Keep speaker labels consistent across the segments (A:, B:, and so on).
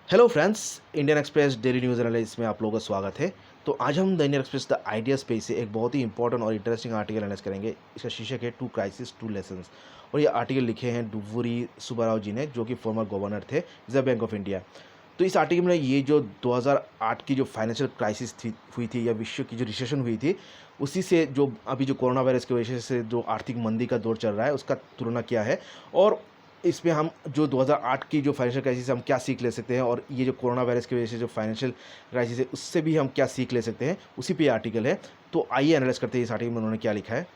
A: Hello friends, Indian express daily news analysis में आप लोगों का स्वागत है। तो आज हम the Indian express the idea space से एक बहुत ही इंपॉर्टेंट और इंटरेस्टिंग आर्टिकल एनालाइज करेंगे। इसका शीर्षक है टू क्राइसिस टू लेसन्स। और ये आर्टिकल लिखे हैं डुवुरी सुब्बाराव जी ने, जो कि फॉर्मर गवर्नर थे रिजर्व बैंक ऑफ इंडिया। तो इस आर्टिकल में ये जो 2008 की जो फाइनेंशियल क्राइसिस हुई थी या विश्व की जो रिसेशन हुई थी, उसी से जो अभी जो कोरोना वायरस की वजह से जो आर्थिक मंदी का दौर चल रहा है उसका तुलना किया है। और इसमें हम जो 2008 की जो फाइनेंशियल क्राइसिस हम क्या सीख ले सकते हैं, और ये जो कोरोना वायरस की वजह से जो फाइनेंशियल क्राइसिस है उससे भी हम क्या सीख ले सकते हैं, उसी पे आर्टिकल है। तो आइए एनालाइज करते हैं इस आर्टिकल में उन्होंने क्या लिखा है।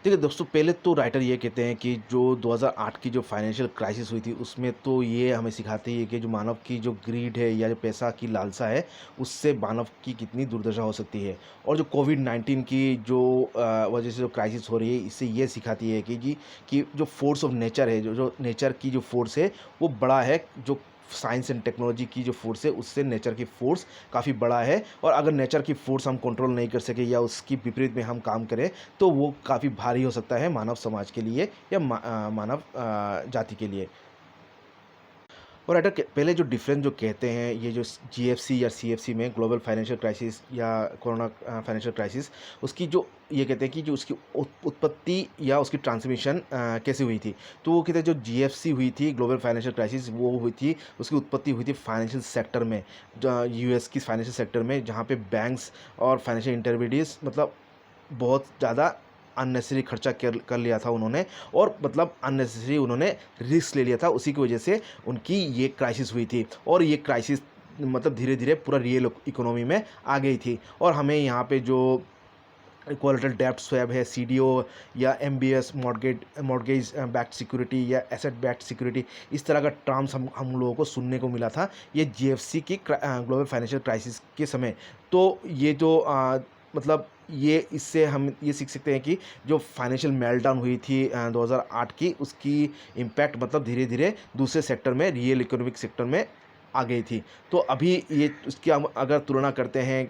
A: देखिए दोस्तों, पहले तो राइटर ये कहते हैं कि जो 2008 की जो फाइनेंशियल क्राइसिस हुई थी उसमें तो ये हमें सिखाती है कि जो मानव की जो ग्रीड है या जो पैसा की लालसा है, उससे मानव की कितनी दुर्दशा हो सकती है। और जो कोविड-19 की जो वजह से जो क्राइसिस हो रही है, इससे ये सिखाती है कि जो फोर्स ऑफ नेचर है, जो जो नेचर की जो फोर्स है वो बड़ा है। जो साइंस एंड टेक्नोलॉजी की जो फोर्स है उससे नेचर की फोर्स काफ़ी बड़ा है। और अगर नेचर की फोर्स हम कंट्रोल नहीं कर सके या उसकी विपरीत में हम काम करें, तो वो काफ़ी भारी हो सकता है मानव समाज के लिए या मानव जाति के लिए। और राइटर पहले जो डिफरेंस जो कहते हैं, ये जो जीएफसी या सीएफसी में ग्लोबल फाइनेंशियल क्राइसिस या कोरोना फाइनेंशियल क्राइसिस, उसकी जो ये कहते हैं कि जो उसकी उत्पत्ति या उसकी ट्रांसमिशन कैसे हुई थी। तो वो कहते हैं जो जीएफसी हुई थी, ग्लोबल फाइनेंशियल क्राइसिस, वो हुई थी, उसकी उत्पत्ति हुई थी फाइनेंशियल सेक्टर में, यूएस की फाइनेंशियल सेक्टर में, जहाँ पे बैंक्स और फाइनेंशियल इंटरमीडिएट्स मतलब बहुत ज़्यादा अननेसेसरी खर्चा कर कर लिया था उन्होंने। और मतलब अननेसेसरी उन्होंने रिस्क ले लिया था, उसी की वजह से उनकी ये क्राइसिस हुई थी। और ये क्राइसिस मतलब धीरे धीरे पूरा रियल इकोनॉमी में आ गई थी। और हमें यहाँ पे जो कोलेटरल डेब्ट स्वैप है, सीडीओ या एमबीएस, मॉर्गेज बैक्ड सिक्योरिटी या एसेट बैक्ड सिक्योरिटी, इस तरह का टर्म्स हम लोगों को सुनने को मिला था ये जीएफसी की ग्लोबल फाइनेंशियल क्राइसिस के समय। तो ये जो मतलब ये इससे हम ये सीख सकते हैं कि जो फाइनेंशियल मेल्टडाउन हुई थी 2008 की, उसकी इम्पैक्ट मतलब धीरे धीरे दूसरे सेक्टर में, रियल इकोनॉमिक सेक्टर में आ गई थी। तो अभी ये उसकी हम अगर तुलना करते हैं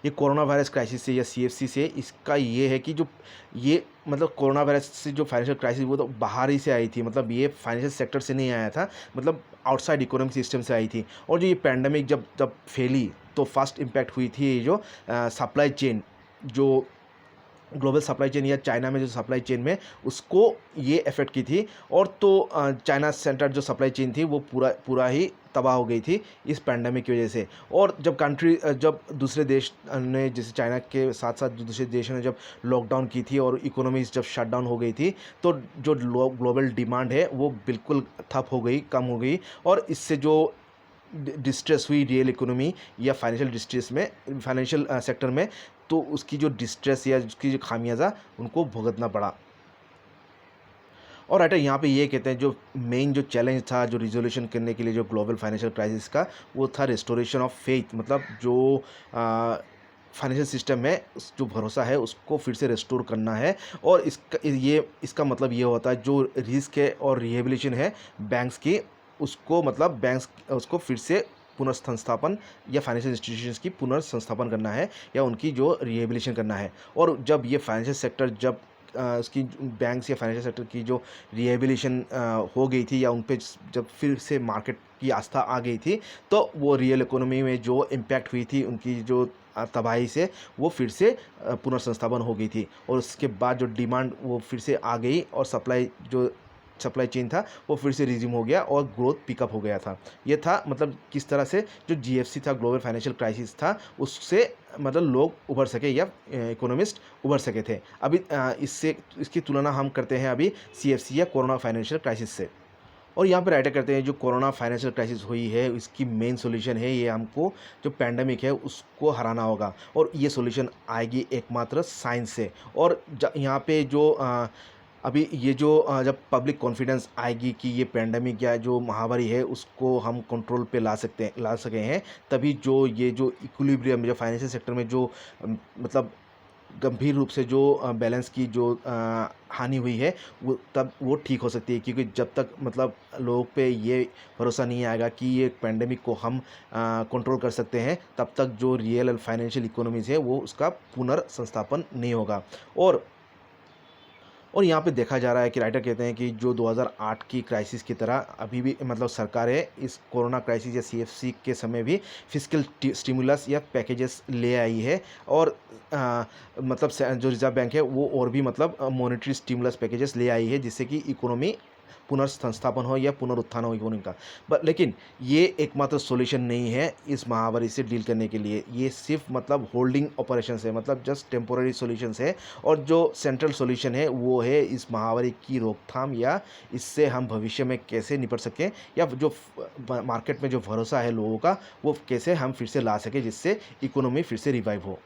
A: ये कोरोना वायरस क्राइसिस से या सीएफसी से, इसका ये है कि जो ये मतलब कोरोना वायरस से जो फाइनेंशियल क्राइसिस वो तो बाहर ही से आई थी, मतलब ये फाइनेंशियल सेक्टर से नहीं आया था, मतलब आउटसाइड इकोनॉमिक सिस्टम से आई थी। और जो ये पैंडमिक जब जब फैली, तो फर्स्ट इम्पैक्ट हुई थी ये जो सप्लाई चेन, जो ग्लोबल सप्लाई चेन या चाइना में जो सप्लाई चेन में, उसको ये इफ़ेक्ट की थी। और तो चाइना सेंटर जो सप्लाई चेन थी वो पूरा पूरा ही तबाह हो गई थी इस पैंडेमिक की वजह से। और जब दूसरे देश ने, जैसे चाइना के साथ साथ जो दूसरे देशों ने जब लॉकडाउन की थी और इकोनॉमीज जब शट डाउन हो गई थी, तो जो ग्लोबल डिमांड है वो बिल्कुल ठप हो गई, कम हो गई। और इससे जो डिस्ट्रेस हुई रियल इकोनॉमी या फाइनेंशियल डिस्ट्रेस में, फाइनेंशियल सेक्टर में, तो उसकी जो डिस्ट्रेस या उसकी जो खामियाजा उनको भुगतना पड़ा। और राइटर यहाँ पे ये कहते हैं जो मेन जो चैलेंज था जो रिजोल्यूशन करने के लिए जो ग्लोबल फाइनेंशियल क्राइसिस का, वो था रिस्टोरेशन ऑफ फेथ, मतलब जो फाइनेंशियल सिस्टम में जो भरोसा है उसको फिर से रिस्टोर करना है। और इसका मतलब ये होता है जो रिस्क है और रिहेबिलिटेशन है बैंक्स की, उसको मतलब बैंक्स उसको फिर से पुनर्संस्थापन या फाइनेंशियल इंस्टीट्यूशंस की पुनर्संस्थापन करना है या उनकी जो रिहेबिलिटेशन करना है। और जब ये फाइनेंशियल सेक्टर जब उसकी बैंक्स या फाइनेंशियल सेक्टर की जो रिहेबिलिटेशन हो गई थी या उन पे जब फिर से मार्केट की आस्था आ गई थी, तो वो रियल इकोनॉमी में जो इम्पैक्ट हुई थी उनकी जो तबाही से, वो फिर से पुनर्संस्थापन हो गई थी। और उसके बाद जो डिमांड वो फिर से आ गई और सप्लाई चेन था वो फिर से रिज्यूम हो गया और ग्रोथ पिकअप हो गया था। ये था मतलब किस तरह से जो जीएफसी था, ग्लोबल फाइनेंशियल क्राइसिस था, उससे मतलब लोग उभर सके या इकोनॉमिस्ट उभर सके थे। अभी इसकी तुलना हम करते हैं अभी सीएफसी या कोरोना फाइनेंशियल क्राइसिस से। और यहाँ पे राइटर करते हैं जो कोरोना फाइनेंशियल क्राइसिस हुई है, इसकी मेन सॉल्यूशन है ये हमको जो पैंडेमिक है उसको हराना होगा। और ये सॉल्यूशन आएगी एकमात्र साइंस से। और यहाँ पे जो अभी ये जो जब पब्लिक कॉन्फिडेंस आएगी कि ये पैंडेमिक या जो महामारी है उसको हम कंट्रोल पे ला सके हैं, तभी जो ये जो इक्विलिब्रियम जो फाइनेंशियल सेक्टर में जो मतलब गंभीर रूप से जो बैलेंस की जो हानि हुई है, वो तब वो ठीक हो सकती है। क्योंकि जब तक मतलब लोगों पे ये भरोसा नहीं आएगा कि ये पैंडेमिक को हम कंट्रोल कर सकते हैं, तब तक जो रियल एंड फाइनेंशियल इकोनॉमीज़ है वो उसका पुनर्संस्थापन नहीं होगा। और यहाँ पे देखा जा रहा है कि राइटर कहते हैं कि जो 2008 की क्राइसिस की तरह अभी भी मतलब सरकारें इस कोरोना क्राइसिस या सीएफसी के समय भी फिस्कल स्टिमुलस या पैकेजेस ले आई है। और मतलब जो रिजर्व बैंक है वो और भी मतलब मॉनेटरी स्टिमुलस पैकेजेस ले आई है, जिससे कि इकोनॉमी पुनर्संस्थापन हो या पुनरुत्थान हो इकोनॉमी का। बट लेकिन ये एकमात्र सॉल्यूशन नहीं है इस महामारी से डील करने के लिए। ये सिर्फ मतलब होल्डिंग ऑपरेशंस है, मतलब जस्ट टेम्पोररी सॉल्यूशंस है। और जो सेंट्रल सॉल्यूशन है वो है इस महामारी की रोकथाम, या इससे हम भविष्य में कैसे निपट सकें, या जो मार्केट में जो भरोसा है लोगों का वो कैसे हम फिर से ला सकें, जिससे इकोनॉमी फिर से रिवाइव हो।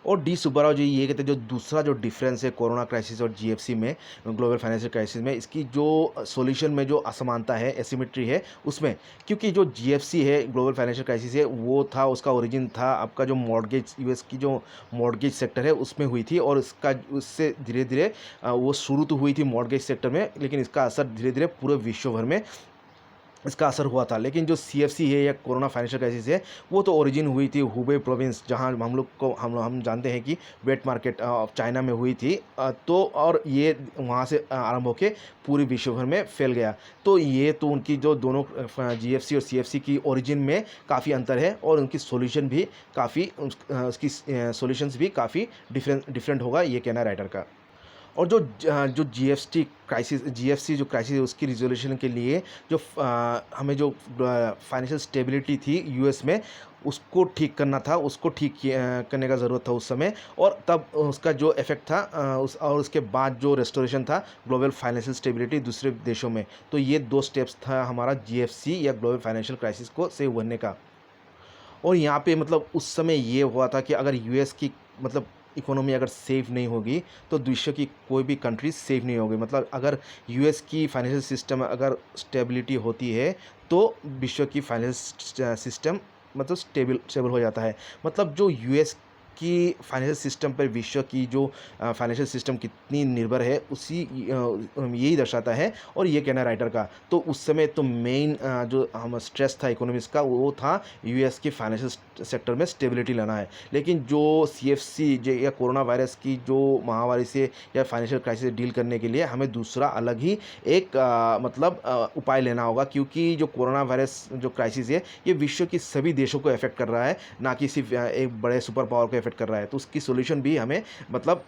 A: और डी सुब्बाराव जी ये कहते हैं जो दूसरा जो डिफरेंस है कोरोना क्राइसिस और जीएफसी में, ग्लोबल फाइनेंशियल क्राइसिस में, इसकी जो सॉल्यूशन में जो असमानता है, एसिमेट्री है उसमें। क्योंकि जो जीएफसी है, ग्लोबल फाइनेंशियल क्राइसिस है, वो था, उसका ओरिजिन था आपका जो मॉर्गेज, यूएस की जो मॉर्गेज सेक्टर है उसमें हुई थी। और इसका उससे धीरे धीरे वो शुरू तो हुई थी मॉर्गेज सेक्टर में, लेकिन इसका असर धीरे धीरे पूरे विश्व भर में इसका असर हुआ था। लेकिन जो सीएफसी है या कोरोना फाइनेंशियल क्राइसिस है, वो तो ओरिजिन हुई थी हुबे प्रोविंस, जहां हम लोग को हम जानते हैं कि वेट मार्केट ऑफ चाइना में हुई थी। तो और ये वहां से आरंभ होके पूरी विश्व भर में फैल गया। तो ये तो उनकी जो दोनों जीएफसी और सीएफसी की ओरिजिन में काफ़ी अंतर है, और उनकी सॉल्यूशन भी काफ़ी उसकी सॉल्यूशंस भी काफ़ी डिफरेंट होगा, ये कहना है राइटर का। और जो जीएफसी जो क्राइसिस है उसकी रिजोल्यूशन के लिए जो हमें जो फाइनेंशियल स्टेबिलिटी थी यूएस में, उसको ठीक करना था, उसको ठीक करने का ज़रूरत था उस समय। और तब उसका जो इफ़ेक्ट था और उसके बाद जो रेस्टोरेशन था ग्लोबल फाइनेंशियल स्टेबिलिटी दूसरे देशों में। तो ये 2 स्टेप्स था हमारा जीएफसी या ग्लोबल फाइनेंशियल क्राइसिस को से उभरने का। और यहाँ पे मतलब उस समय ये हुआ था कि अगर यूएस की मतलब इकोनॉमी अगर सेफ नहीं होगी तो विश्व की कोई भी कंट्री सेफ नहीं होगी। मतलब अगर यूएस की फाइनेंशियल सिस्टम अगर स्टेबिलिटी होती है तो विश्व की फाइनेंशियल सिस्टम मतलब स्टेबल हो जाता है। मतलब जो यूएस की फाइनेंशियल सिस्टम पर विश्व की जो फाइनेंशियल सिस्टम कितनी निर्भर है उसी यही दर्शाता है। और ये कहना है राइटर का। तो उस समय तो मेन जो हम स्ट्रेस था इकोनॉमिक्स का वो था यूएस की फाइनेंशियल सेक्टर में स्टेबिलिटी लाना है। लेकिन जो सीएफसी या कोरोना वायरस की जो महामारी से या फाइनेंशियल क्राइसिस से डील करने के लिए हमें दूसरा अलग ही एक मतलब उपाय लेना होगा, क्योंकि जो कोरोना वायरस जो क्राइसिस है ये विश्व की सभी देशों को अफेक्ट कर रहा है, ना कि सिर्फ एक बड़े सुपर पावर को अफेक्ट कर रहा है। तो उसकी सॉल्यूशन भी हमें मतलब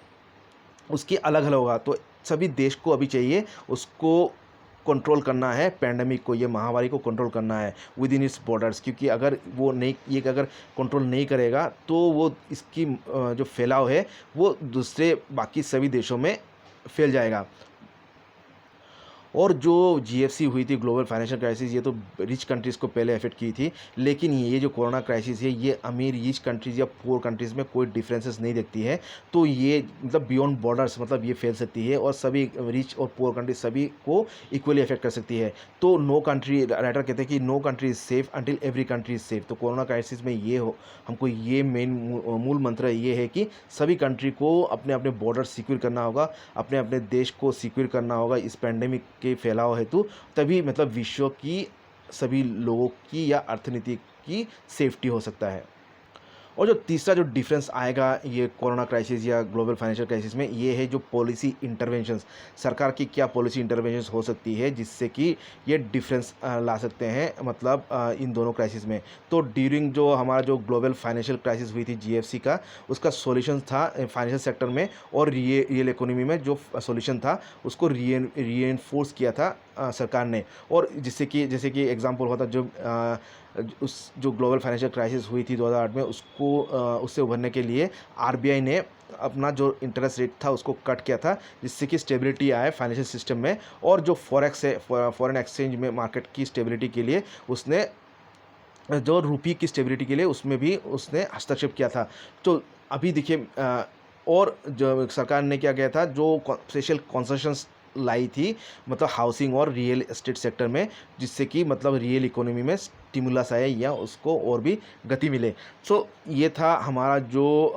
A: उसकी अलग अलग होगा। तो सभी देश को अभी चाहिए उसको कंट्रोल करना है, पैंडेमिक को, ये महामारी को कंट्रोल करना है विद इन इट्स बॉर्डर्स। क्योंकि अगर वो नहीं, ये अगर कंट्रोल नहीं करेगा तो वो इसकी जो फैलाव है वो दूसरे बाकी सभी देशों में फैल जाएगा। और जो जीएफसी हुई थी ग्लोबल फाइनेंशियल क्राइसिस, ये तो रिच कंट्रीज़ को पहले अफेक्ट की थी। लेकिन ये जो कोरोना क्राइसिस है ये अमीर रिच कंट्रीज़ या पुअर कंट्रीज़ में कोई डिफरेंसेस नहीं देखती है। तो ये मतलब बियॉन्ड बॉर्डर्स मतलब ये फैल सकती है और सभी रिच और पुअर कंट्रीज सभी को इक्वली अफेक्ट कर सकती है। तो नो कंट्री, राइटर कहते हैं कि no country is safe until every country is safe. तो कोरोना क्राइसिस में ये हो हमको ये मेन मूल मंत्र ये है कि सभी कंट्री को अपने अपने बॉर्डर सिक्योर करना होगा, अपने अपने देश को सिक्योर करना होगा इस पैंडेमिक के फैलाव हेतु। तभी मतलब विश्व की सभी लोगों की या अर्थनीति की सेफ्टी हो सकता है। और जो तीसरा जो डिफरेंस आएगा ये कोरोना क्राइसिस या ग्लोबल फाइनेंशियल क्राइसिस में, ये है जो पॉलिसी इंटरवेंशंस। सरकार की क्या पॉलिसी इंटरवेंशंस हो सकती है जिससे कि ये डिफरेंस ला सकते हैं मतलब इन दोनों क्राइसिस में। तो ड्यूरिंग जो हमारा जो ग्लोबल फाइनेंशियल क्राइसिस हुई थी जीएफसी का, उसका सॉल्यूशन था फाइनेंशियल सेक्टर में और रियल इकोनॉमी में जो सॉल्यूशन था उसको रीएनफोर्स किया था सरकार ने। और जिससे कि जैसे कि एग्जांपल होता जो उस जो ग्लोबल फाइनेंशियल क्राइसिस हुई थी 2008 में, उसको उससे उभरने के लिए आरबीआई ने अपना जो इंटरेस्ट रेट था उसको कट किया था, जिससे कि स्टेबिलिटी आए फाइनेंशियल सिस्टम में। और जो फॉरेक्स है, फॉरेन एक्सचेंज में मार्केट की स्टेबिलिटी के लिए उसने जो रुपये की स्टेबिलिटी के लिए उसमें भी उसने हस्तक्षेप किया था। तो अभी देखिए और जो सरकार ने क्या किया था, जो स्पेशल कॉन्सेशंस लाई थी मतलब हाउसिंग और रियल एस्टेट सेक्टर में, जिससे कि मतलब रियल इकोनॉमी में स्टिमुलस आए या उसको और भी गति मिले। सो ये था हमारा जो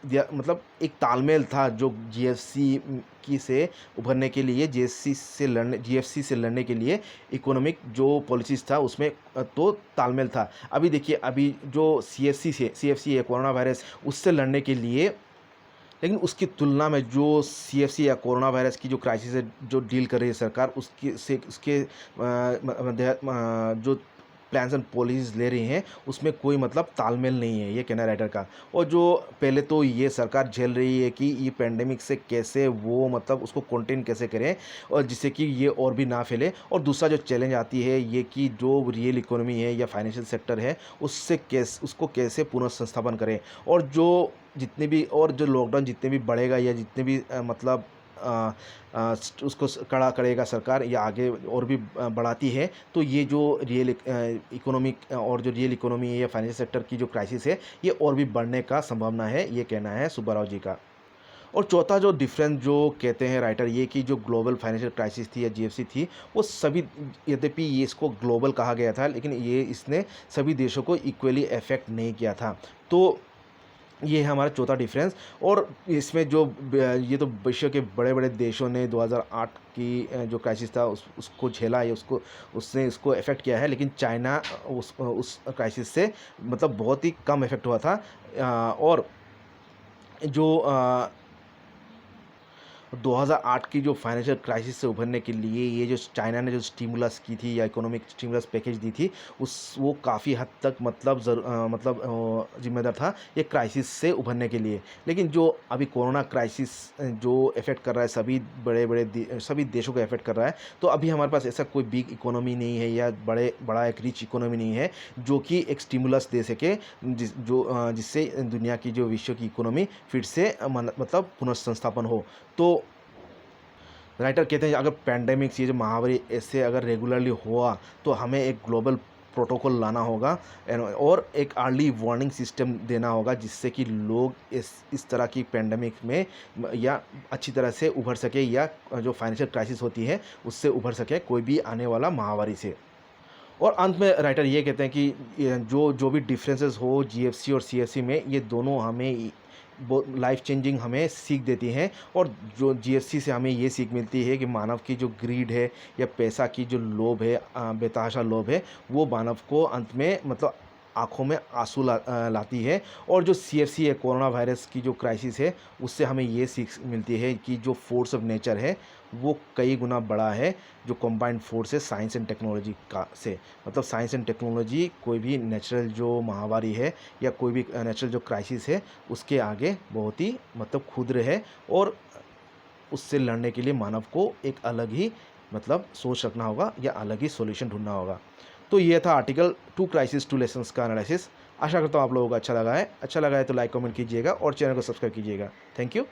A: मतलब एक तालमेल था जो जीएफसी की से उभरने के लिए, जीएफसी से लड़ने के लिए इकोनॉमिक जो पॉलिसीज़ था उसमें तो तालमेल था। अभी देखिए अभी जो सीएफसी है कोरोना वायरस, उससे लड़ने के लिए लेकिन उसकी तुलना में जो सीएफसी या कोरोना वायरस की जो क्राइसिस है, जो डील कर रही है सरकार, उसके से उसके जो प्लान्स एंड पॉलिसीज़ ले रही हैं, उसमें कोई मतलब तालमेल नहीं है, ये कहना है राइटर का। और जो पहले तो ये सरकार झेल रही है कि ये पैंडेमिक से कैसे वो मतलब उसको कंटेन कैसे करें और जिससे कि ये और भी ना फैले। और दूसरा जो चैलेंज आती है ये कि जो रियल इकोनॉमी है या फाइनेंशियल सेक्टर है, उसको कैसे पुनर्संस्थापन करें। और जो लॉकडाउन जितने भी बढ़ेगा या जितने भी मतलब उसको कड़ा करेगा सरकार या आगे और भी बढ़ाती है, तो ये जो इकोनॉमिक और जो रियल इकोनॉमी है या फाइनेंशियल सेक्टर की जो क्राइसिस है, ये और भी बढ़ने का संभावना है, ये कहना है सुब्बाराव जी का। और चौथा जो डिफरेंस जो कहते हैं राइटर, ये कि जो ग्लोबल फाइनेंशियल क्राइसिस थी या जीएफसी थी, वो सभी, यद्यपि ये इसको ग्लोबल कहा गया था, लेकिन ये इसने सभी देशों को इक्वली अफेक्ट नहीं किया था। तो ये है हमारा चौथा डिफरेंस। और इसमें ये तो विश्व के बड़े-बड़े देशों ने 2008 की जो क्राइसिस था उसको झेला है, उसने इसको अफेक्ट किया है, लेकिन चाइना उस क्राइसिस से मतलब बहुत ही कम अफेक्ट हुआ था। और जो 2008 की जो फाइनेंशियल क्राइसिस से उभरने के लिए ये जो चाइना ने जो स्टिमुलस की थी या इकोनॉमिक स्टिमुलस पैकेज दी थी, वो काफ़ी हद तक जिम्मेदार था ये क्राइसिस से उभरने के लिए। लेकिन जो अभी कोरोना क्राइसिस जो इफ़ेक्ट कर रहा है सभी देशों को इफ़ेक्ट कर रहा है, तो अभी हमारे पास ऐसा कोई बिग इकोनॉमी नहीं है या बड़ा एक रिच इकोनॉमी नहीं है जो कि एक स्टिमुलस दे सके, जिससे दुनिया की जो विश्व की इकोनॉमी फिर से मतलब पुनर्संस्थापन हो। तो राइटर कहते हैं अगर पैंडेमिक्स, ये जो महामारी ऐसे अगर रेगुलरली हुआ, तो हमें एक ग्लोबल प्रोटोकॉल लाना होगा और एक अर्ली वार्निंग सिस्टम देना होगा, जिससे कि लोग इस तरह की पैंडेमिक में या अच्छी तरह से उभर सके या जो फाइनेंशियल क्राइसिस होती है उससे उभर सके कोई भी आने वाला महामारी से। और अंत में राइटर ये कहते हैं कि जो जो भी डिफरेंसेस हो जीएफसी और सीएफसी में, ये दोनों हमें वो लाइफ चेंजिंग हमें सीख देती हैं। और जो जीएफसी से हमें ये सीख मिलती है कि मानव की जो ग्रीड है या पैसा की जो लोभ है, बेतहाशा लोभ है, वो मानव को अंत में मतलब आँखों में आंसू लाती है। और जो सीएफसी है, कोरोना वायरस की जो क्राइसिस है, उससे हमें ये सीख मिलती है कि जो फोर्स ऑफ नेचर है वो कई गुना बड़ा है, जो कंबाइंड फोर्स है साइंस एंड टेक्नोलॉजी का से। मतलब साइंस एंड टेक्नोलॉजी कोई भी नेचुरल जो महामारी है या कोई भी नेचुरल जो क्राइसिस है, उसके आगे बहुत ही मतलब क्षुद्र है। और उससे लड़ने के लिए मानव को एक अलग ही मतलब सोच रखना होगा या अलग ही सॉल्यूशन ढूंढना होगा। तो ये था article two crisis two lessons का एनालिसिस। आशा करता हूँ आप लोगों को अच्छा लगा है तो लाइक कमेंट कीजिएगा और चैनल को सब्सक्राइब कीजिएगा। Thank you.